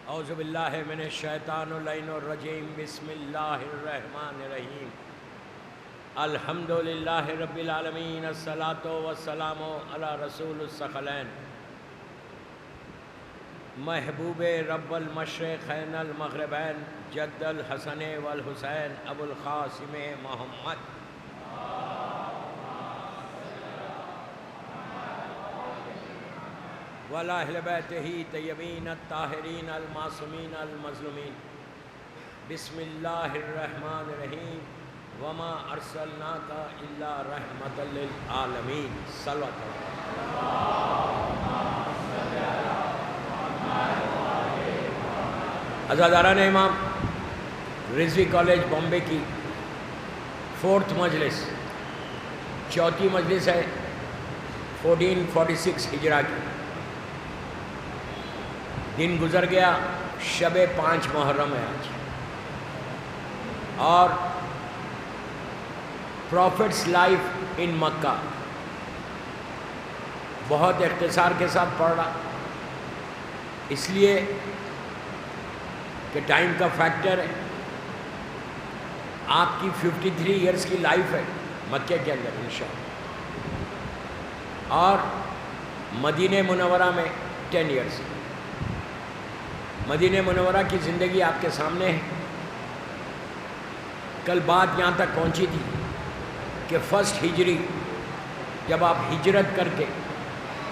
اعوذ باللہ من الشیطان اللعین الرجیم بسم اللہ الرحمن الرحیم الحمدللہ رب العالمین الصلاۃ والسلام علی رسول الثقلین محبوب رب المشرقین المغربین جد الحسن والحسین ابو القاسم محمد وعلی اہل بیتہ طیبین الطاہرین المعصومین المظلومین بسم اللہ الرحمن الرحیم وما ارسلناک الا رحمۃ للعالمین صلوات عزاداران امام رضوی کالج بامبے کی 4th مجلس، چوتھی مجلس ہے 1446 ہجرہ کی۔ دن گزر گیا، شب 5 محرم ہے آج، اور پروفٹس لائف ان مکہ بہت اختصار کے ساتھ پڑھ رہا، اس لیے کہ ٹائم کا فیکٹر ہے۔ آپ کی 53 ایئرس کی لائف ہے مکہ کے اندر انشاءاللہ، اور مدینہ منورہ میں 10 ایئرس۔ مدینہ منورہ کی زندگی آپ کے سامنے ہے۔ کل بات یہاں تک پہنچی تھی کہ 1 ہجری جب آپ ہجرت کر کے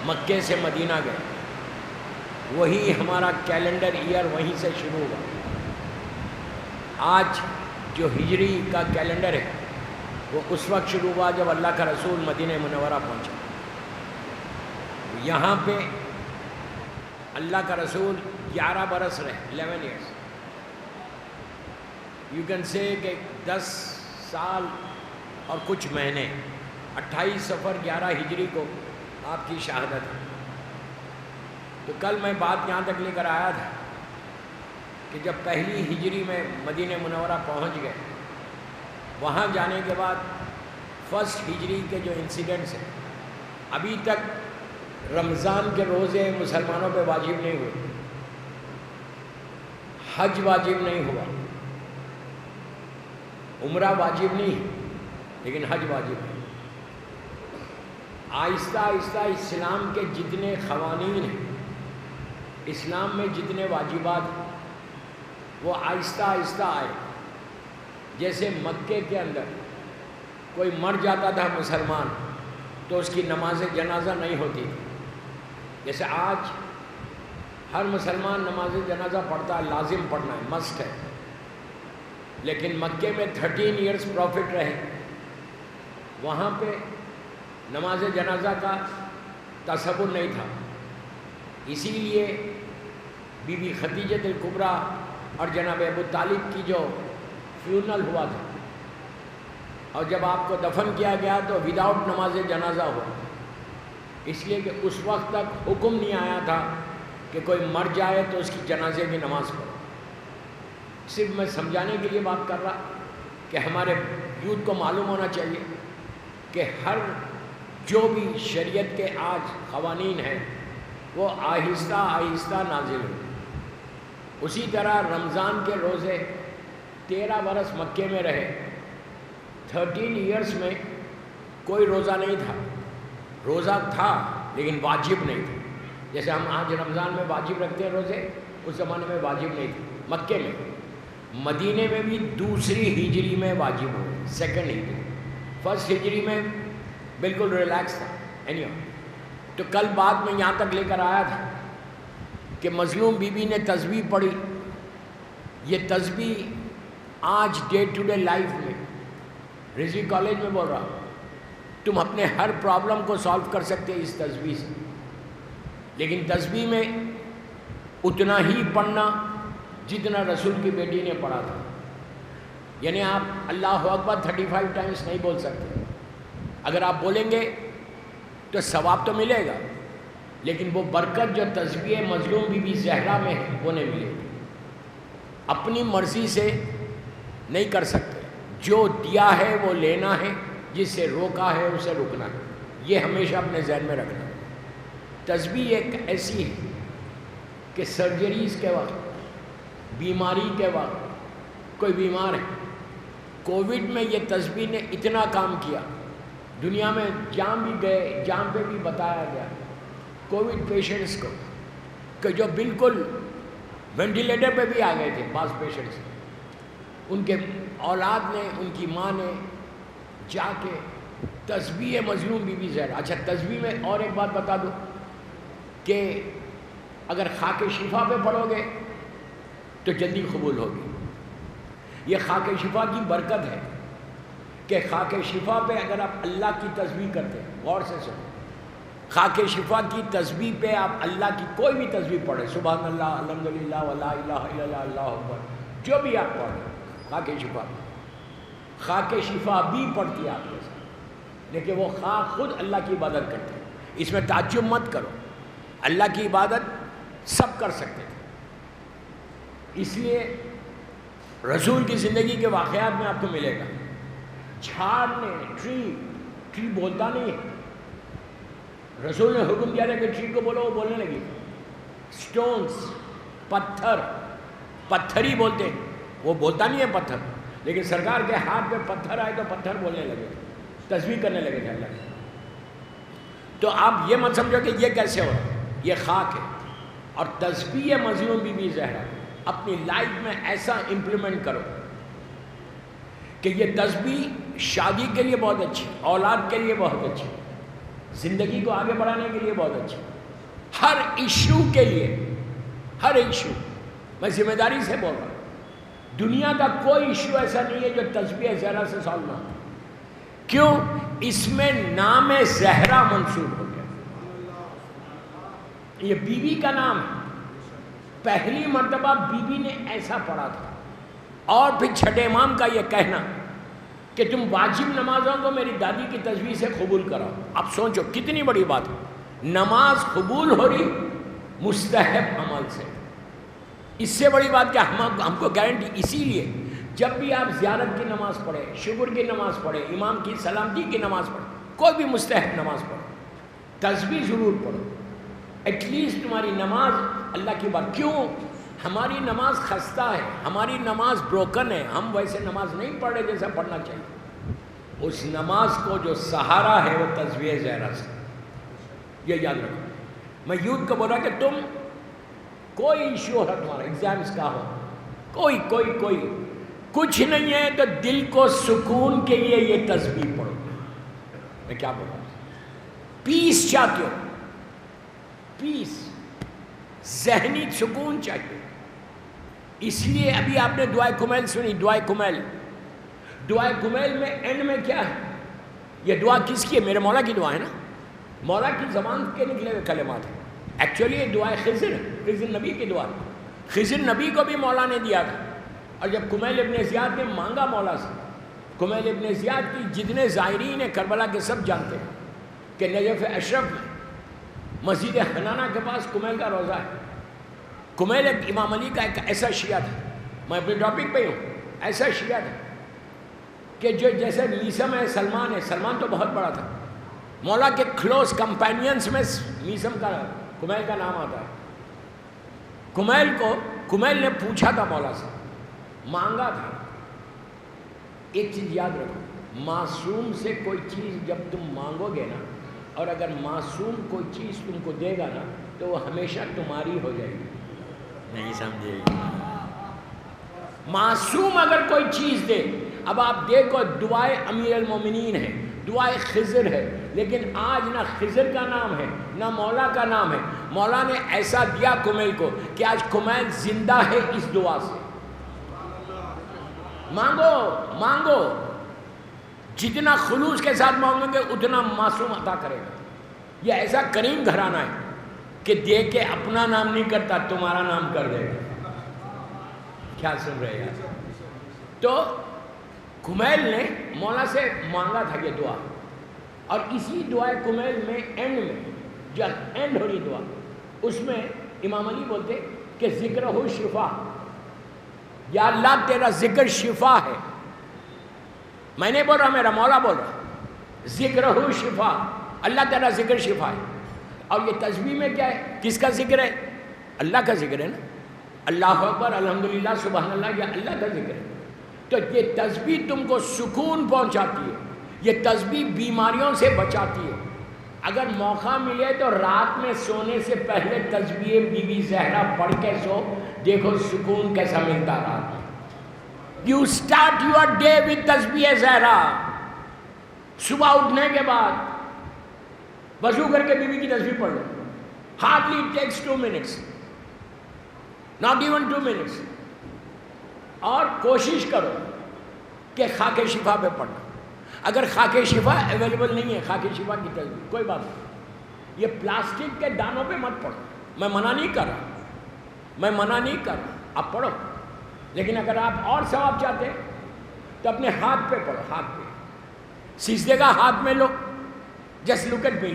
مکے سے مدینہ گئے، وہی ہمارا کیلنڈر ایئر وہیں سے شروع ہوا۔ آج جو ہجری کا کیلنڈر ہے وہ اس وقت شروع ہوا جب اللہ کا رسول مدینہ منورہ پہنچا۔ یہاں پہ اللہ کا رسول 11 برس رہے، 11 ایئرس، یو کین سے کہ 10 سال اور کچھ مہینے۔ 28 صفر 11 ہجری کو آپ کی شہادت ہے۔ تو کل میں بات یہاں تک لے کر آیا تھا کہ جب پہلی ہجری میں مدینہ منورہ پہنچ گئے، وہاں جانے کے بعد 1 ہجری کے جو انسیڈنٹس ہیں، ابھی تک رمضان کے روزے مسلمانوں پہ واجب نہیں ہوئے، حج واجب نہیں ہوا، عمرہ واجب نہیں، لیکن حج واجب ہے۔ آہستہ آہستہ اسلام کے جتنے قوانین ہیں، اسلام میں جتنے واجبات ہیں، وہ آہستہ آہستہ آئے۔ جیسے مکے کے اندر کوئی مر جاتا تھا مسلمان تو اس کی نماز جنازہ نہیں ہوتی تھی، جیسے آج ہر مسلمان نماز جنازہ پڑھتا ہے، لازم پڑھنا ہے، مسٹ ہے۔ لیکن مکے میں 13 ایئرس پروفٹ رہے، وہاں پہ نماز جنازہ کا تصور نہیں تھا۔ اسی لیے بی بی خدیجہ الکبریٰ اور جناب ابو طالب کی جو فیونل ہوا تھا، اور جب آپ کو دفن کیا گیا تو وداؤٹ نماز جنازہ ہوا، اس لیے کہ اس وقت تک حکم نہیں آیا تھا کہ کوئی مر جائے تو اس کی جنازے کی نماز پڑھو۔ صرف میں سمجھانے کے لیے بات کر رہا کہ ہمارے یوتھ کو معلوم ہونا چاہیے کہ ہر جو بھی شریعت کے آج قوانین ہیں وہ آہستہ آہستہ نازل ہوئے۔ اسی طرح رمضان کے روزے 13 برس مکے میں رہے، 13 ایئرس میں کوئی روزہ نہیں تھا، روزہ تھا لیکن واجب نہیں تھا۔ جیسے ہم آج رمضان میں واجب رکھتے ہیں روزے، اس زمانے میں واجب نہیں تھے مکے میں۔ مدینے میں بھی 2 ہجری میں واجب ہو، 2 ہجری، 1 ہجری میں بالکل ریلیکس تھا۔ تو کل بات میں یہاں تک لے کر آیا تھا کہ مظلوم بی بی نے تسبیح پڑھی۔ یہ تسبیح آج ڈے ٹو ڈے لائف میں، رضوی کالج میں بول رہا ہوں، تم اپنے ہر پرابلم کو سالو کر سکتے اس تسبیح سے، لیکن تسبیح میں اتنا ہی پڑھنا جتنا رسول کی بیٹی نے پڑھا تھا۔ یعنی آپ اللہ اکبر 35 ٹائمز نہیں بول سکتے۔ اگر آپ بولیں گے تو ثواب تو ملے گا، لیکن وہ برکت جو تسبیح مظلوم بی بی زہرا میں ہے وہ نہیں ملے گی۔ اپنی مرضی سے نہیں کر سکتے، جو دیا ہے وہ لینا ہے، جس سے روکا ہے اسے رکنا ہے۔ یہ ہمیشہ اپنے ذہن میں رکھنا۔ تسبیح ایک ایسی ہے کہ سرجریز کے وقت بیماری کے وقت کوئی بیمار ہے، کووڈ میں یہ تسبیح نے اتنا کام کیا، دنیا میں جہاں بھی گئے جہاں پہ بھی بتایا گیا کووڈ پیشنٹس کو کہ جو بالکل وینٹیلیٹر پہ بھی آ گئے تھے، بعض پیشنٹس ان کے اولاد نے، ان کی ماں نے جا کے تسبیح مظلوم بی بی زہرا. اچھا تسبیح میں اور ایک بات بتا دو کہ اگر خاک شفا پہ پڑھو گے تو جلدی قبول ہوگی. یہ خاک شفا کی برکت ہے کہ خاک شفا پہ اگر آپ اللہ کی تسبیح کرتے ہیں، غور سے سنو، خاک شفا کی تسبیح پہ آپ اللہ کی کوئی بھی تسبیح پڑھیں، سبحان اللہ، الحمدللہ، ولا الہ الا اللہ، اللہ اکبر، جو بھی آپ پڑھیں خاک شفا، خاک شفا بھی پڑھتی ہے آپ کے ساتھ، لیکن وہ خاک خود اللہ کی عبادت کرتے ہیں. اس میں تعجب مت کرو، اللہ کی عبادت سب کر سکتے تھے. اس لیے رسول کی زندگی کے واقعات میں آپ کو ملے گا، جھاڑ نے، ٹری بولتا نہیں ہے، رسول نے حکم دیا تھا کہ ٹری کو بولو، وہ بولنے لگی. سٹونز، پتھر ہی بولتے، وہ بولتا نہیں ہے پتھر، لیکن سرکار کے ہاتھ پہ پتھر آئے تو پتھر بولنے لگے، تسبیح کرنے لگے تھے اللہ کی. تو آپ یہ مت سمجھو کہ یہ کیسے ہو رہا ہے، یہ خاک ہے. اور تسبیح مظلوم بی بی زہرا اپنی لائف میں ایسا امپلیمنٹ کرو کہ یہ تسبیح شادی کے لیے بہت اچھی، اولاد کے لیے بہت اچھی، زندگی کو آگے بڑھانے کے لیے بہت اچھی، ہر ایشو کے لیے، ہر ایشو. میں ذمہ داری سے بول رہا ہوں، دنیا کا کوئی ایشو ایسا نہیں ہے جو تسبیح زہرا سے سالو نہ ہو. کیوں؟ اس میں نام زہرا منسوب ہو گیا، یہ بی بی کا نام ہے. پہلی مرتبہ بی بی نے ایسا پڑھا تھا. اور پھر چھٹے امام کا یہ کہنا کہ تم واجب نمازوں کو میری دادی کی تسبیح سے قبول کراؤ. اب سوچو کتنی بڑی بات ہے، نماز قبول ہو رہی مستحب عمل سے. اس سے بڑی بات کیا ہم کو گارنٹی. اسی لیے جب بھی آپ زیارت کی نماز پڑھیں، شکر کی نماز پڑھیں، امام کی سلامتی کی نماز پڑھیں، کوئی بھی مستحب نماز پڑھو، تسبیح ضرور پڑھو. ایٹ لیسٹ تمہاری نماز اللہ کی بات. کیوں؟ ہماری نماز خستہ ہے، ہماری نماز بروکن ہے، ہم ویسے نماز نہیں پڑھ رہے جیسا پڑھنا چاہیے. اس نماز کو جو سہارا ہے وہ تسبیح زہرا سے. یہ یاد رکھو. میں یوتھ کو بول رہا کہ تم کوئی ایشو ہو تمہارا، ایگزامس کا ہو، کوئی کچھ نہیں ہے تو دل کو سکون کے لیے یہ تسبیح پڑھو. میں کیا بول رہا ہوں، پیس چاہتے ہو، پیس، ذہنی سکون چاہیے. اس لیے ابھی آپ نے دعائے کمیل سنی. دعائے کمیل میں اینڈ میں کیا ہے؟ یہ دعا کس کی ہے؟ میرے مولا کی دعا ہے نا، مولا کی زبان کے نکلے ہوئے کلمات ہیں. ایکچولی یہ دعائے خضر نبی کی دعا ہے. خضر نبی کو بھی مولا نے دیا تھا. اور جب کمیل ابن زیاد نے مانگا مولا سے، کمیل ابن زیاد کی جتنے زائرین ہیں کربلا کے سب جانتے ہیں کہ نجف اشرف میں مسجد حنانہ کے پاس کمیل کا روضہ ہے. کمیل ایک امام علی کا ایک ایسا شیعہ تھا، میں اپنے ٹاپک پہ ہوں، ایسا شیعہ تھا کہ جو جیسے میسم ہے، سلمان تو بہت بڑا تھا، مولا کے کلوز کمپینینز میں میسم کا، کمیل کا نام آتا ہے. کمیل نے پوچھا تھا مولا سے، مانگا تھا. ایک چیز یاد رکھو، معصوم سے کوئی چیز جب تم مانگو گے نا، اور اگر معصوم کوئی چیز تم کو دے گا نا تو وہ ہمیشہ تمہاری ہو جائے گی. نہیں سمجھے؟ معصوم اگر کوئی چیز دے، اب آپ دیکھو دعائے امیر المومنین ہے، دعائے خضر ہے، لیکن آج نہ خضر کا نام ہے نہ مولا کا نام ہے. مولا نے ایسا دیا کمیل کو کہ آج کمیل زندہ ہے اس دعا سے. مانگو، جتنا خلوص کے ساتھ مانگیں گے اتنا معصوم عطا کرے گا. یہ ایسا کریم گھرانہ ہے کہ دے کے اپنا نام نہیں کرتا، تمہارا نام کر دے گا. کیا سن رہے ہیں؟ تو کمیل نے مولا سے مانگا تھا یہ دعا، اور اسی دعائے کمیل میں اینڈ میں جب اینڈ ہو رہی دعا، اس میں امام علی بولتے کہ ذکر ہو شفا، یا اللہ تیرا ذکر شفا ہے. میں نہیں بول رہا، میرا مولا بول رہا، ذکر ہو شفا، اللہ تیرا ذکر شفا ہے. اور یہ تسبیح میں کیا ہے؟ کس کا ذکر ہے؟ اللہ کا ذکر ہے نا. اللہ اکبر، الحمدللہ، سبحان اللہ، یہ اللہ کا ذکر ہے۔ تو یہ تسبیح تم کو سکون پہنچاتی ہے، یہ تسبیح بیماریوں سے بچاتی ہے۔ اگر موقع ملے تو رات میں سونے سے پہلے تسبیح بی بی زہرا پڑھ کے سو، دیکھو سکون کیسا ملتا رات میں۔ You start your day with تسبیح زہرا۔ صبح اٹھنے کے بعد وضو کر کے بی بی کی تسبیح پڑھ لو، hardly it takes 2 minutes, not even 2 minutes۔ اور کوشش کرو کہ خاک شفا پہ پڑھنا۔ اگر خاک شفا اویلیبل نہیں ہے، خاک شفا کی تسبیح کوئی بات نہیں، یہ پلاسٹک کے دانوں پہ مت پڑھو، میں منع نہیں کر رہا، آپ پڑھو، لیکن اگر آپ اور ثواب چاہتے تو اپنے ہاتھ پہ پڑھو، ہاتھ پہ سجدے کا ہاتھ میں لو، جسٹ لک ایٹ می،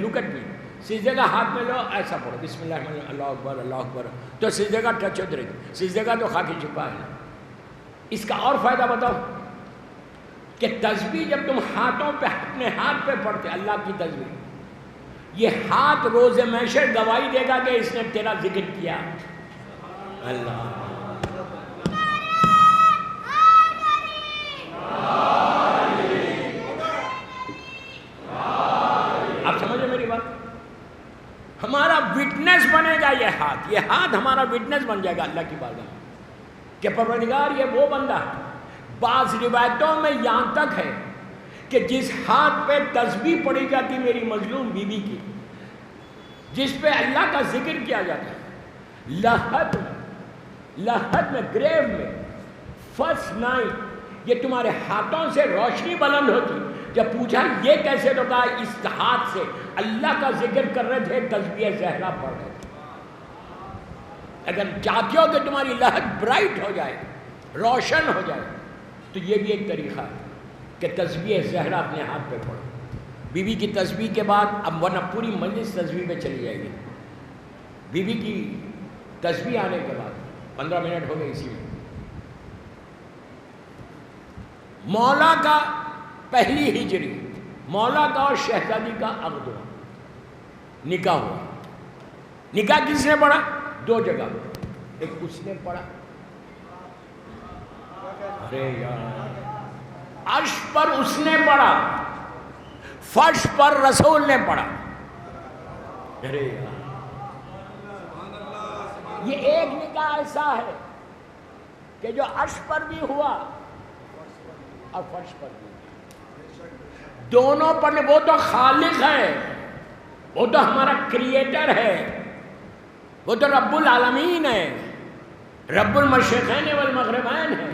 سجدے کا ہاتھ میں لو، ایسا پڑھو، بسم اللہ الرحمن الرحیم، اللہ اکبر اللہ اکبر، تو سجدے کا ٹچ ہوتے رہتے، سجدے کا تو خاک شفا ہے۔ اس کا اور فائدہ بتاؤ کہ تسبیح جب تم ہاتھوں پہ، اپنے ہاتھ پہ پڑھتے اللہ کی تسبیح، یہ ہاتھ روز محشر گواہی دے گا کہ اس نے تیرا ذکر کیا۔ اللہ آپ سمجھے میری بات؟ ہمارا وٹنس بنے گا یہ ہاتھ ہمارا وٹنس بن جائے گا اللہ کی بارگاہ میں کہ پروردگار یہ وہ بندہ، بعض روایتوں میں یہاں تک ہے کہ جس ہاتھ پہ تسبیح پڑھی جاتی میری مظلوم بیوی کی، جس پہ اللہ کا ذکر کیا جاتا ہے، لحد میں، گریو میں، فرسٹ نائٹ یہ تمہارے ہاتھوں سے روشنی بلند ہوتی۔ جب پوچھا یہ کیسے، تو کہا اس ہاتھ سے اللہ کا ذکر کر رہے تھے، تسبیح زہرا پڑھ رہے تھے۔ اگر چاہتے ہو کہ تمہاری لہد برائٹ ہو جائے، روشن ہو جائے، تو یہ بھی ایک طریقہ ہے کہ تسبیح زہرا اپنے ہاتھ پہ پڑھو۔ بی بی کی تسبیح کے بعد اب ورنہ پوری مجلس تسبیح پہ چلی جائے گی۔ بی بی کی تسبیح آنے کے بعد 15 منٹ ہو گئے اسی میں، مولا کا پہلی ہجری، مولا کا اور شہزادی کا عقد ہوا، نکاح ہوا۔ نکاح کس نے پڑھا؟ 2 جگہ، ایک اس نے پڑھا، ارے یار، عرش پر اس نے پڑھا، فرش پر رسول نے پڑھا۔ ارے یار، یہ ایک نکاح ایسا ہے کہ جو عرش پر بھی ہوا اور فرش پر بھی، دونوں پر۔ وہ تو خالق ہے، وہ تو ہمارا کریٹر ہے، وہ تو رب العالمین ہے، رب المشرقین والمغربین ہے،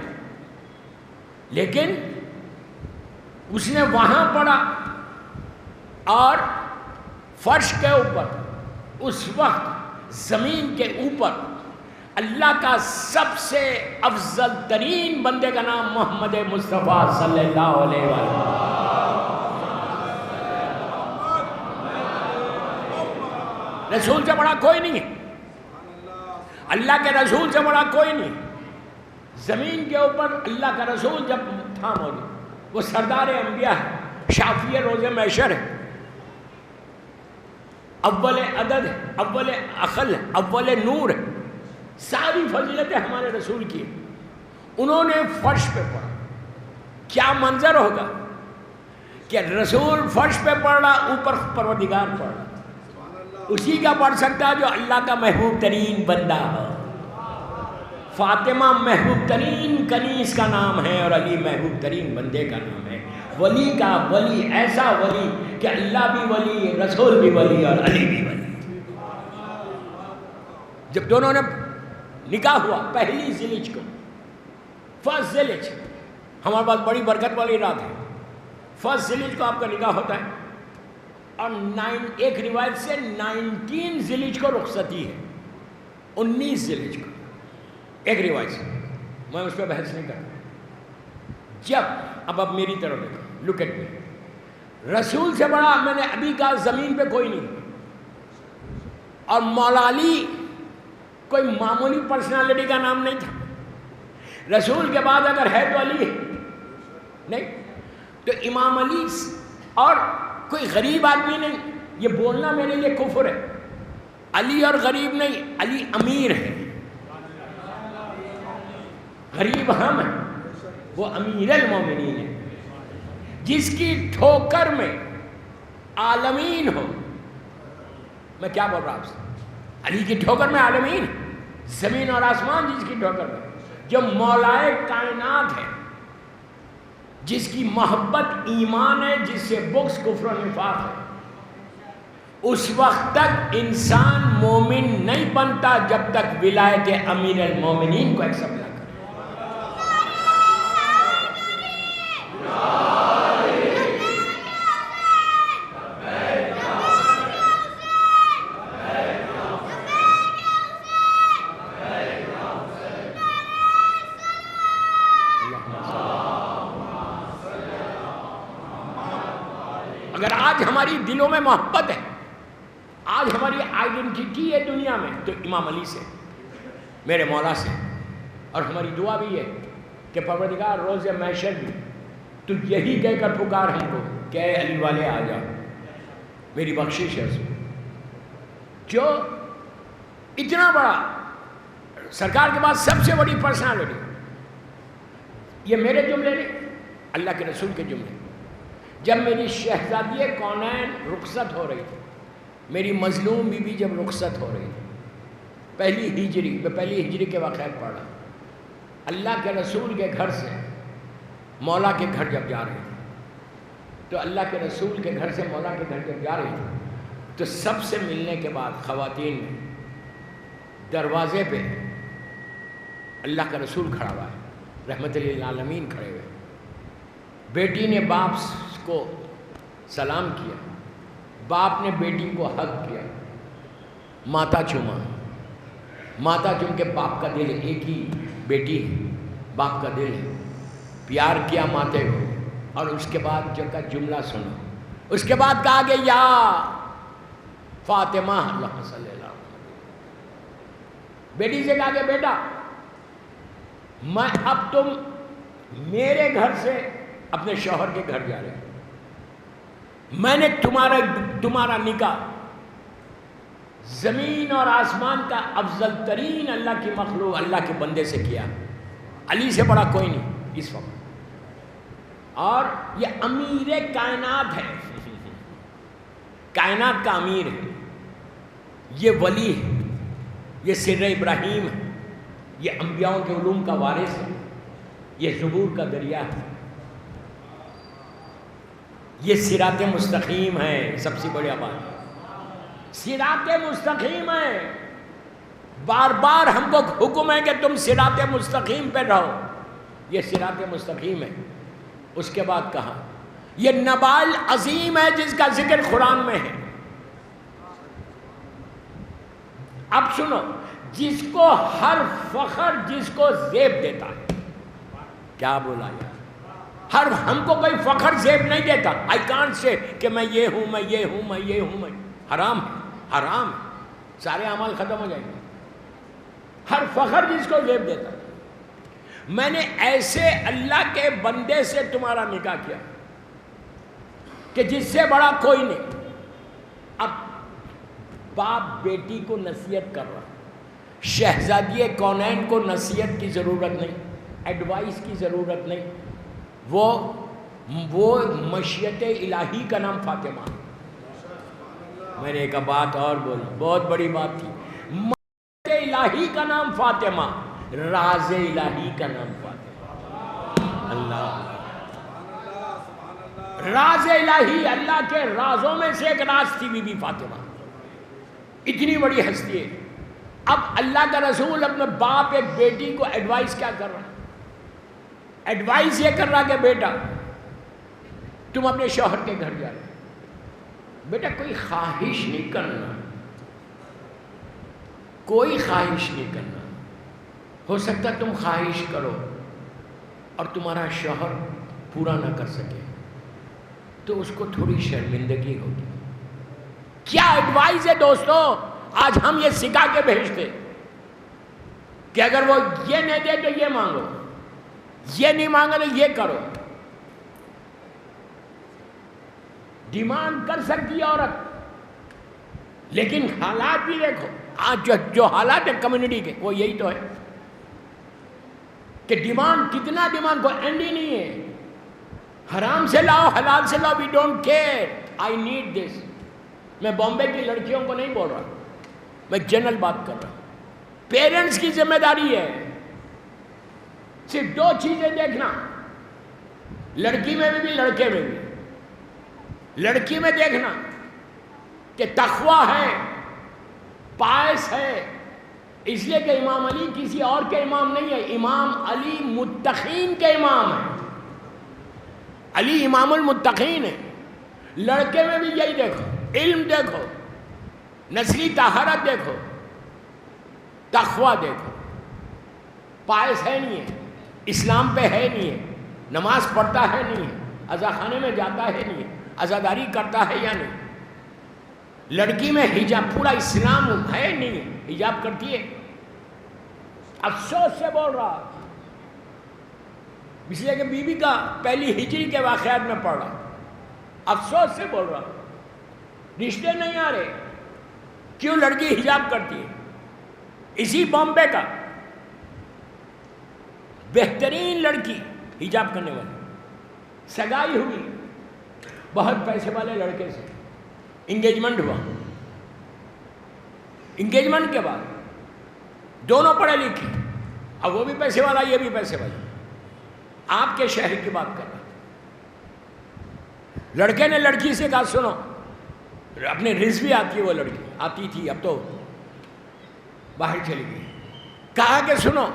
لیکن اس نے وہاں پڑھا اور فرش کے اوپر، اس وقت زمین کے اوپر اللہ کا سب سے افضل ترین بندے کا نام محمد مصطفیٰ صلی اللہ علیہ وسلم۔ رسول سے بڑا کوئی نہیں ہے، اللہ کے رسول سے بڑا کوئی نہیں۔ زمین کے اوپر اللہ کا رسول جب تھا موجود، وہ سردار انبیاء ہے، شافی روز محشر ہے، اول عدد ہے، اول عقل ہے، اول نور ہے، ساری فضیلتیں ہمارے رسول کی ہیں۔ انہوں نے فرش پہ پڑھا، کیا منظر ہوگا کہ رسول فرش پہ پڑھ رہا، اوپر پروردگار پڑھ رہا۔ اسی کا پڑھ سکتا ہے جو اللہ کا محبوب ترین بندہ ہو۔ فاطمہ محبوب ترین کنیز کا نام ہے اور علی محبوب ترین بندے کا نام ہے۔ ولی کا ولی، ایسا ولی کہ اللہ بھی ولی، رسول بھی ولی اور علی بھی ولی۔ جب دونوں نے نکاح ہوا پہلی ذیلحج کو، فرسٹ ذیلحج، ہمارے پاس بڑی برکت والی رات ہے، فرسٹ ذیلحج کو آپ کا نکاح ہوتا ہے، اور ایک روایت سے 19 ذیلحج کو رخصتی ہے، 19 ذیلحج کو، ایک روایت سے، میں اس پہ بحث نہیں کرتا۔ جب اب میری طرف دیکھو، لک ایٹ می، رسول سے بڑا میں نے ابھی کہا زمین پہ کوئی نہیں، اور مولا علی کوئی معمولی پرسنالٹی کا نام نہیں تھا۔ رسول کے بعد اگر ہے تو علی ہے، نہیں تو امام علی، اور کوئی غریب آدمی نہیں۔ یہ بولنا میرے لیے کفر ہے، علی اور غریب نہیں، علی امیر ہے، غریب ہم ہیں، وہ امیر المومنین ہے، جس کی ٹھوکر میں عالمین ہو. میں کیا بول رہا ہوں آپ سے؟ علی کی ٹھوکر میں عالمین، زمین اور آسمان جس کی ٹھوکر میں، جو مولائے کائنات ہے، جس کی محبت ایمان ہے، جس سے بغض کفر و نفاق ہے. اس وقت تک انسان مومن نہیں بنتا جب تک ولایت امیر المومنین کو ایکسپٹ نہ کرے. اگر آج ہماری دلوں میں محبت ہے، آج ہماری آئیڈینٹی ہے دنیا میں، تو امام علی سے، میرے مولا سے. اور ہماری دعا بھی ہے کہ پروردگار روز محشر بھی تو یہی کہہ کر پکار ہم کو کہ اے علی والے آ جا، میری بخشش ہے اس میں. جو اتنا بڑا سرکار کے بعد سب سے بڑی پرسنالٹی، یہ میرے جملے نہیں، اللہ کے رسول کے جملے. جب میری شہزادی کونین رخصت ہو رہی تھی، میری مظلوم بی بی جب رخصت ہو رہی تھی، پہلی ہجری کے واقعات پڑھا، اللہ کے رسول کے گھر سے مولا کے گھر جب جا رہی تھی، تو اللہ کے رسول کے گھر سے مولا کے گھر جب جا رہی تھی، تو سب سے ملنے کے بعد خواتین میں دروازے پہ اللہ کا رسول کھڑا ہوا ہے، رحمت للعالمین کھڑے ہوئے. بیٹی نے باپ کو سلام کیا، باپ نے بیٹی کو حق کیا، ماتھا چوما، ماتھا چوم کے باپ کا دل، ایک ہی بیٹی ہے، باپ کا دل ہے، پیار کیا ماتھے کو. اور اس کے بعد جو کا جملہ سنو، اس کے بعد کہا کہ یا فاطمہ، اللہ صلی اللہ علیہ وسلم، بیٹی سے کہا کہ بیٹا میں اب تم میرے گھر سے اپنے شوہر کے گھر جا رہے ہیں، میں نے تمہارا نکاح زمین اور آسمان کا افضل ترین اللہ کی مخلوق، اللہ کے بندے سے کیا، علی سے بڑا کوئی نہیں اس وقت. اور یہ امیر کائنات ہے، کائنات کا امیر ہے، یہ ولی ہے، یہ سر ابراہیم ہے، یہ انبیاءوں کے علوم کا وارث ہے، یہ زبور کا دریا ہے، یہ صراط مستقیم ہے. سب سے بڑی بات صراط مستقیم ہے. بار بار ہم کو حکم ہے کہ تم صراط مستقیم پہ رہو، یہ صراط مستقیم ہے. اس کے بعد کہا یہ نبال عظیم ہے جس کا ذکر قرآن میں ہے. اب سنو، جس کو ہر فخر جس کو زیب دیتا ہے، کیا بولا یار، ہم کو کوئی فخر زیب نہیں دیتا. آئی کانٹ سے کہ میں یہ ہوں، میں یہ ہوں، میں یہ ہوں، میں حرام ہے، حرام ہے، سارے اعمال ختم ہو جائیں گے. ہر فخر جس کو زیب دیتا ہے. میں نے ایسے اللہ کے بندے سے تمہارا نکاح کیا کہ جس سے بڑا کوئی نہیں. اب باپ بیٹی کو نصیحت کر رہا، شہزادی کونین کو نصیحت کی ضرورت نہیں، ایڈوائس کی ضرورت نہیں. وہ مشیت الہی کا نام فاطمہ. میں نے ایک بات اور بولی، بہت بڑی بات تھی. مشیت الہی کا نام فاطمہ، راز الہی کا نام فاطمہ. اللہ، راز الہی، اللہ کے رازوں میں سے ایک راز تھی بی بی فاطمہ. اتنی بڑی ہستی ہے. اب اللہ کا رسول اپنے باپ ایک بیٹی کو ایڈوائس کیا کر رہا ہے؟ ایڈوائس یہ کر رہا کہ بیٹا تم اپنے شوہر کے گھر جا رہے، بیٹا کوئی خواہش نہیں کرنا، کوئی خواہش نہیں کرنا. ہو سکتا تم خواہش کرو اور تمہارا شوہر پورا نہ کر سکے تو اس کو تھوڑی شرمندگی ہوگی. کیا ایڈوائز ہے دوستو. آج ہم یہ سکھا کے بھیجتے کہ اگر وہ یہ نہیں دے تو یہ مانگو، یہ نہیں مانگا تو یہ کرو. ڈیمانڈ کر سکتی ہے عورت، لیکن حالات بھی دیکھو. آج جو حالات ہیں کمیونٹی کے، وہ یہی تو ہے. کہ ڈیمانڈ کتنا ڈیمانڈ کو اینڈ ہی نہیں ہے. حرام سے لاؤ حلال سے لاؤ, we don't care, I need this. میں بامبے کی لڑکیوں کو نہیں بول رہا, میں جنرل بات کر رہا ہوں. پیرنٹس کی ذمہ داری ہے صرف دو چیزیں دیکھنا, لڑکی میں بھی لڑکے میں بھی. لڑکی میں دیکھنا کہ تقویٰ ہے, پائس ہے, اس لیے کہ امام علی کسی اور کے امام نہیں ہے, امام علی متقین کے امام ہے, علی امام المتقین ہے. لڑکے میں بھی یہی دیکھو, علم دیکھو, نسلی طہارت دیکھو, تقویٰ دیکھو. پائس ہے نہیں ہے, اسلام پہ ہے نہیں ہے, نماز پڑھتا ہے نہیں ہے, عزا خانے میں جاتا ہے نہیں ہے, عزاداری کرتا ہے یا نہیں. لڑکی میں حجاب, پورا اسلام ہے نہیں, حجاب کرتی ہے. افسوس سے بول رہا, اس لیے کہ بی بی کا پہلی ہجری کے واقعات میں پڑھ رہا, افسوس سے بول رہا, رشتے نہیں آ رہے. کیوں لڑکی حجاب کرتی ہے؟ اسی بامبے کا بہترین لڑکی حجاب کرنے والی, سگائی ہوئی بہت پیسے والے لڑکے سے, انگیجمنٹ ہوا. انگیجمنٹ کے بعد دونوں پڑھے لکھے, اب وہ بھی پیسے والا یہ بھی پیسے والا. آپ کے شہر کی بات کر رہا. لڑکے نے لڑکی سے کہا سنو, اپنے رضوی آتی ہے وہ لڑکی, آتی تھی اب تو باہر چلی گئی. کہا کہ سنو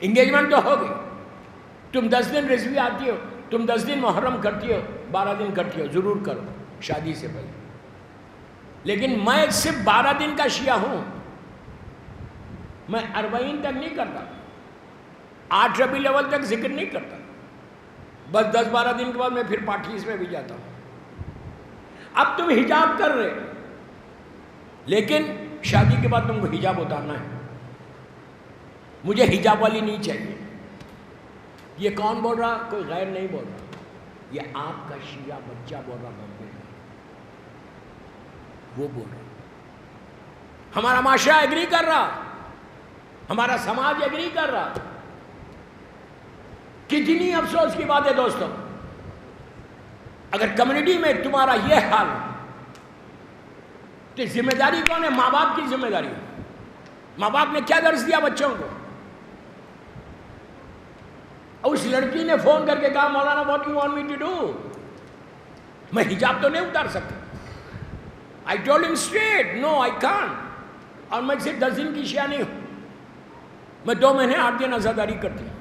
انگیجمنٹ تو ہو گئی, تم 10 دن رضوی آتی ہو, تم 10 دن محرم کرتی ہو, 12 دن کرتی ہو, ضرور کرو شادی سے پہلے. لیکن میں صرف 12 دن کا شیعہ ہوں, میں 40 تک نہیں کرتا, 8 ربیع الاول تک ذکر نہیں کرتا, بس 10-12 دن کے بعد میں پھر پارٹیز میں بھی جاتا ہوں. اب تم حجاب کر رہے, لیکن شادی کے بعد تم کو حجاب اتارنا ہے. مجھے حجاب والی نہیں چاہیے. یہ کون بول رہا؟ کوئی غیر نہیں بول رہا, یہ آپ کا شیعہ بچہ بول رہا بامبے کا, وہ بول رہا. ہمارا معاشرہ ایگری کر رہا, ہمارا سماج ایگری کر رہا. کتنی افسوس کی بات ہے دوستوں, اگر کمیونٹی میں تمہارا یہ حال تو ذمہ داری کون ہے؟ ماں باپ کی ذمہ داری ہے. ماں باپ نے کیا درس دیا بچوں کو؟ اس لڑکی نے فون کر کے کہا مولانا what you want me to do, میں حجاب تو نہیں اتار سکتا. I told him straight, no I can't. اور میں صرف 10 دن کی شیعہ نہیں ہوں, میں 2 مہینے 8 دن عزاداری کرتی ہوں,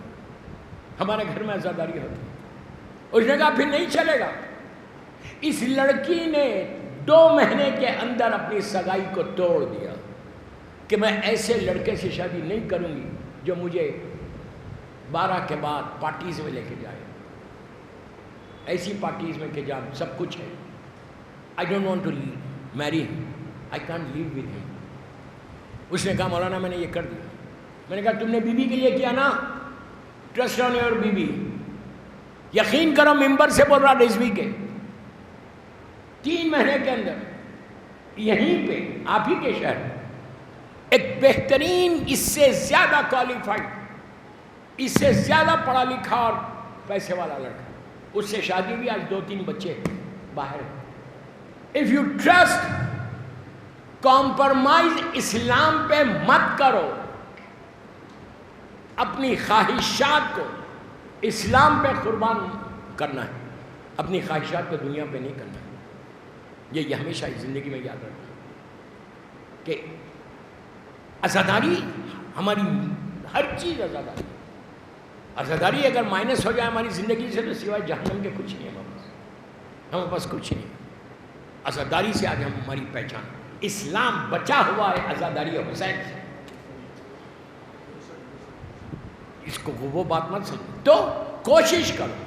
ہمارے گھر میں عزاداری ہوتی. اس نے کہا پھر نہیں چلے گا. اس لڑکی نے 2 مہینے کے اندر اپنی سگائی کو توڑ دیا کہ میں ایسے لڑکے سے شادی نہیں کروں گی جو مجھے 12 کے بعد پارٹیز میں لے کے جائے, ایسی پارٹیز میں کہ جہاں سب کچھ ہے. I don't want to marry him, I can't live with him. اس نے کہا مولانا میں نے یہ کر دیا. میں نے کہا تم نے بی بی کے لیے کیا نا, ٹرسٹ آن یور بی بی. یقین کرو ممبر سے بول رہا رضوی کے 3 مہینے کے اندر یہیں پہ آپ ہی کے شہر ایک بہترین, اس سے زیادہ کوالیفائڈ, اس سے زیادہ پڑھا لکھا اور پیسے والا لڑکا, اس سے شادی بھی, آج 2-3 بچے باہر. اف یو ٹرسٹ, کمپرومائز اسلام پہ مت کرو, اپنی خواہشات کو اسلام پہ قربان کرنا ہے, اپنی خواہشات کو دنیا پہ نہیں کرنا ہے. یہ ہمیشہ زندگی میں یاد رکھنا کہ عزاداری ہماری ہر چیز عزاداری. عزاداری اگر مائنس ہو جائے ہماری زندگی سے تو سوائے جہنم کے کچھ نہیں ہے ہمارے پاس کچھ نہیں. عزاداری سے آج ہماری پہچان, اسلام بچا ہوا ہے عزاداری حسین سے. اس کو وہ بات مت سمجھو. تو کوشش کرو.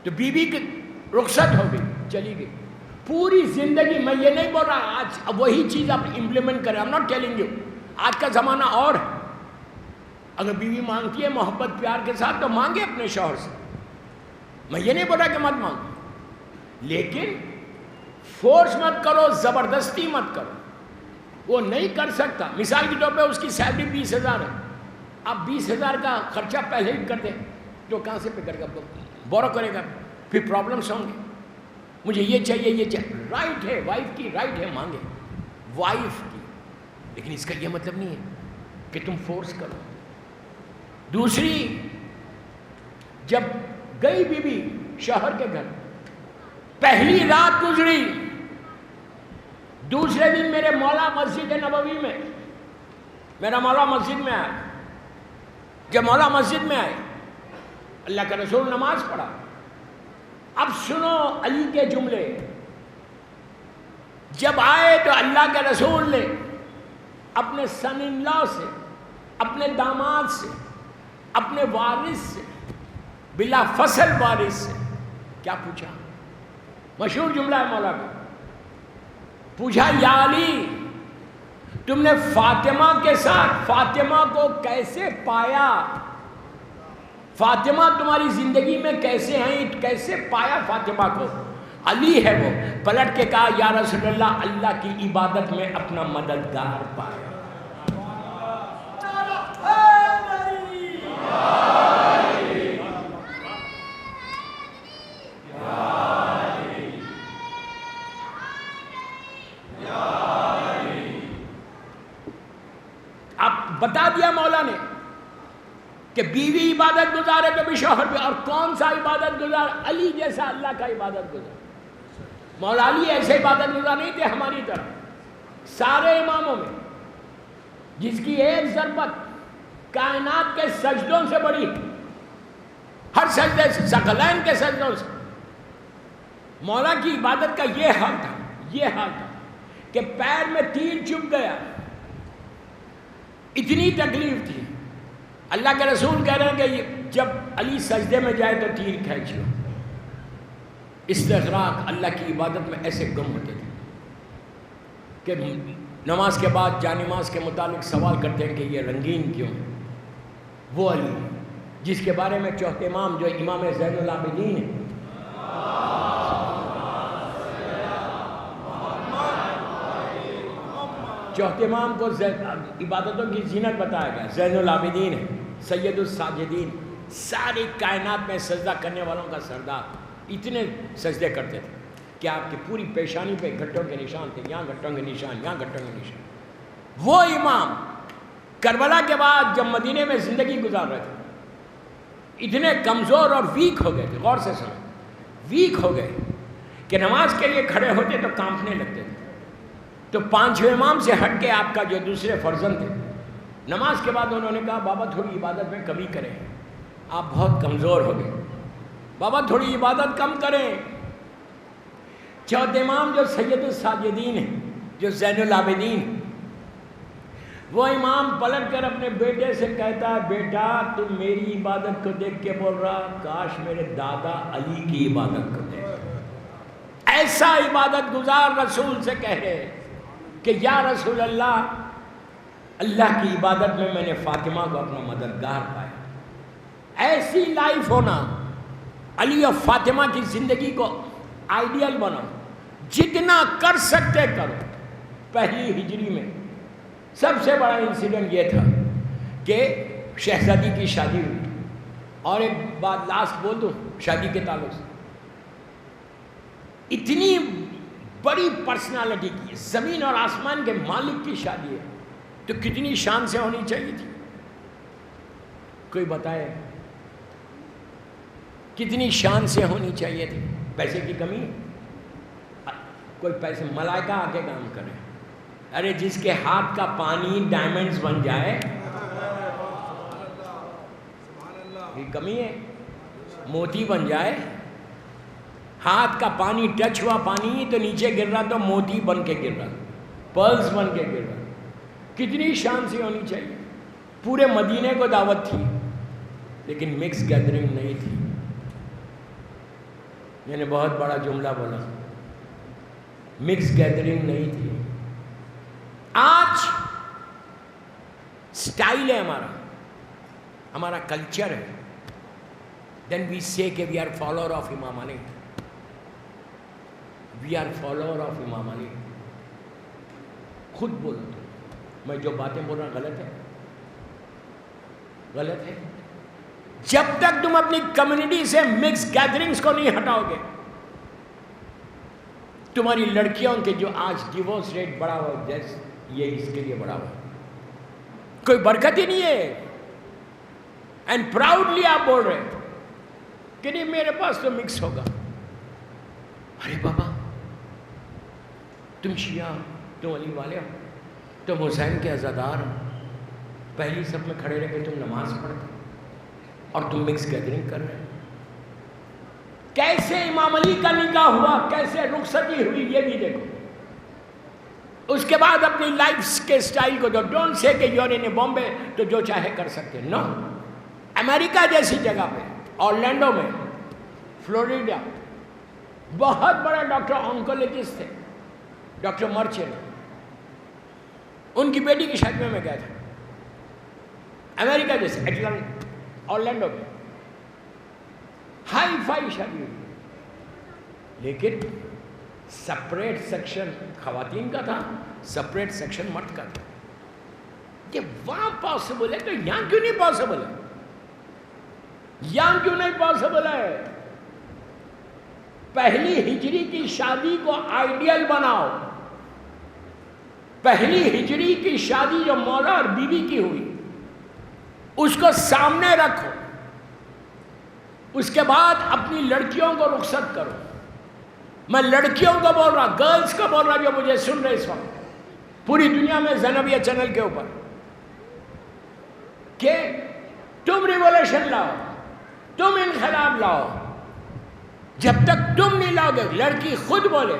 تو بی بی کی رخصت ہو گئی, چلی گئی, پوری زندگی. میں یہ نہیں بول رہا آج وہی چیز آپ امپلیمنٹ کریں, I'm not telling you. آج کا زمانہ اور ہے. اگر بیوی مانگتی ہے محبت پیار کے ساتھ تو مانگے اپنے شوہر سے, میں یہ نہیں بول رہا کہ مت مانگو, لیکن فورس مت کرو, زبردستی مت کرو. وہ نہیں کر سکتا. مثال کے طور پہ اس کی سیلری 20,000 ہے, آپ 20,000 کا خرچہ پہلے ہی کر دیں تو کہاں سے پہ کرے گا؟ بورو کرے گا، پھر پرابلمس ہوں گے. مجھے یہ چاہیے یہ چاہیے. رائٹ ہے، وائف کی رائٹ ہے مانگے، وائف کی، لیکن اس کا یہ مطلب نہیں ہے کہ تم فورس کرو. دوسری، جب گئی بیوی شوہر کے گھر، پہلی رات گزری، دوسرے دن میرے مولا مسجد نبوی میں، میرا مولا مسجد میں آیا. جب مولا مسجد میں آئے، اللہ کا رسول نماز پڑھا. اب سنو علی کے جملے. جب آئے تو اللہ کے رسول نے اپنے سن ان لا سے، اپنے داماد سے، اپنے وارث سے، بلا فصل وارث سے کیا پوچھا؟ مشہور جملہ ہے مولا کا. پوچھا یا علی، تم نے فاطمہ کے ساتھ فاطمہ کو کیسے پایا؟ فاطمہ تمہاری زندگی میں کیسے ہیں؟ کیسے پایا فاطمہ کو؟ علی ہے وہ. پلٹ کے کہا یا رسول اللہ، اللہ کی عبادت میں اپنا مددگار پایا. اب بتا دیا مولا نے کہ بیوی عبادت گزار ہے تو بھی شوہر بھی. اور کون سا عبادت گزار؟ علی جیسا اللہ کا عبادت گزار. مولا علی ایسے عبادت گزار نہیں تھے ہماری طرح. سارے اماموں میں جس کی ایک ضربت کائنات کے سجدوں سے بڑی، ہر سجدے سے، ثقلین کے سجدوں سے، مولا کی عبادت کا یہ حال تھا، یہ حال تھا کہ پیر میں تیر چبھ گیا، اتنی تکلیف تھی. اللہ کے رسول کہہ رہے ہیں کہ جب علی سجدے میں جائے تو تیر کھینچ لو. استغراق اللہ کی عبادت میں ایسے گم ہوتے تھے کہ نماز کے بعد جانماز کے متعلق سوال کرتے ہیں کہ یہ رنگین کیوں؟ وہ علی جس کے بارے میں چوتھے امام جو امام زین العابدین ہیں، چوتھے امام کو عبادتوں کی زینت بتایا گیا، زین العابدین ہے، سید الساجدین، ساری کائنات میں سجدہ کرنے والوں کا سردار. اتنے سجدے کرتے تھے کہ آپ کی پوری پیشانی پہ گھٹوں کے نشان تھے، یہاں گھٹوں کے نشان، یہاں گھٹوں کے نشان. وہ امام کربلا کے بعد جب مدینے میں زندگی گزار رہے تھے، اتنے کمزور اور ویک ہو گئے تھے. غور سے سنو، ویک ہو گئے کہ نماز کے لیے کھڑے ہوتے تو کانپنے لگتے تھے. تو پانچویں امام سے ہٹ کے آپ کا جو دوسرے فرزند تھے، نماز کے بعد انہوں نے کہا بابا تھوڑی عبادت میں کمی کریں، آپ بہت کمزور ہو گئے، بابا تھوڑی عبادت کم کریں. چوتھے امام جو سید الساجدین ہیں، جو زین العابدین، وہ امام پلٹ کر اپنے بیٹے سے کہتا ہے بیٹا تم میری عبادت کو دیکھ کے بول رہا، کاش میرے دادا علی کی عبادت کو دیکھ. ایسا عبادت گزار رسول سے کہہ رہے کہ یا رسول اللہ، اللہ کی عبادت میں نے فاطمہ کو اپنا مددگار پایا. ایسی لائف ہونا، علی اور فاطمہ کی زندگی کو آئیڈیل بناؤ، جتنا کر سکتے کرو. پہلی ہجری میں سب سے بڑا انسیڈنٹ یہ تھا کہ شہزادی کی شادی ہوئی. اور ایک بات لاسٹ بول دوں شادی کے تعلق سے، اتنی بڑی پرسنالٹی کی، زمین اور آسمان کے مالک کی شادی ہے تو کتنی شان سے ہونی چاہیے تھی؟ کوئی بتائے کتنی شان سے ہونی چاہیے تھی؟ پیسے کی کمی؟ کوئی پیسے، ملائکہ آ کے کام کرے. ارے جس کے ہاتھ کا پانی ڈائمنڈز بن جائے، یہ کمی ہے؟ موتی بن جائے، ہاتھ کا پانی ٹچ ہوا پانی تو نیچے گر رہا تو موتی بن کے گر رہا، پرلز بن کے گر رہا. کتنی شان سے ہونی چاہیے. پورے مدینے کو دعوت تھی لیکن مکس گیدرنگ نہیں تھی. میں نے بہت بڑا جملہ بولا، مکس گیدرنگ نہیں تھی. آج سٹائل ہے ہمارا کلچر ہے. دین وی سے کہ we are follower of Imam Ali, we are follower of Imam علی. خود بولو تو میں جو باتیں بول رہا غلط ہے؟ غلط ہے. جب تک تم اپنی کمیونٹی سے مکس گیدرنگز کو نہیں ہٹاؤ گے، تمہاری لڑکیوں کے جو آج ڈیورس ریٹ بڑا ہوا جیسے یہ اس کے لیے بڑا ہوا، کوئی برکت ہی نہیں ہے. اینڈ پراؤڈلی آپ بول رہے ہیں کہ نہیں میرے پاس تو مکس ہوگا. ارے بابا، تم شیعہ، تم علی والے ہو، تم حسین کے عزادار ہو، پہلی صف میں کھڑے رہ کے تم نماز پڑھتے اور تم مکس گیدرنگ کر رہے ہو. کیسے امام علی کا نکاح ہوا، کیسے رخصتی ہوئی، یہ بھی دیکھو. اس کے بعد اپنی لائف کے سٹائل کو دو. ڈونٹ سے کہ یور ان بامبے تو جو چاہے کر سکتے. نو، امریکہ جیسی جگہ پہ، اورلینڈو میں، فلوریڈا، بہت بڑے ڈاکٹر آنکولوجسٹ تھے، ڈاکٹر مرچنٹ. ان کی بیٹی کی شادی میں گیا تھا، امریکہ جیسے اٹلانٹا، اورلینڈو میں ہائی فائی شادی ہوئی، لیکن سپریٹ سیکشن خواتین کا تھا، سپریٹ سیکشن مرد کا تھا. کہ وہاں پاسبل ہے تو یہاں کیوں نہیں پاسبل ہے؟ یہاں کیوں نہیں پاسبل ہے؟ پہلی ہجری کی شادی کو آئیڈیل بناؤ. پہلی ہجری کی شادی جو مولا اور بیوی کی ہوئی اس کو سامنے رکھو. اس کے بعد اپنی لڑکیوں کو رخصت کرو. میں لڑکیوں کو بول رہا، گرلز کو بول رہا جو مجھے سن رہے اس وقت پوری دنیا میں زینبیہ چینل کے اوپر، کہ تم ریولیوشن لاؤ، تم انقلاب لاؤ. جب تک تم نہیں لاؤ گے، لڑکی خود بولے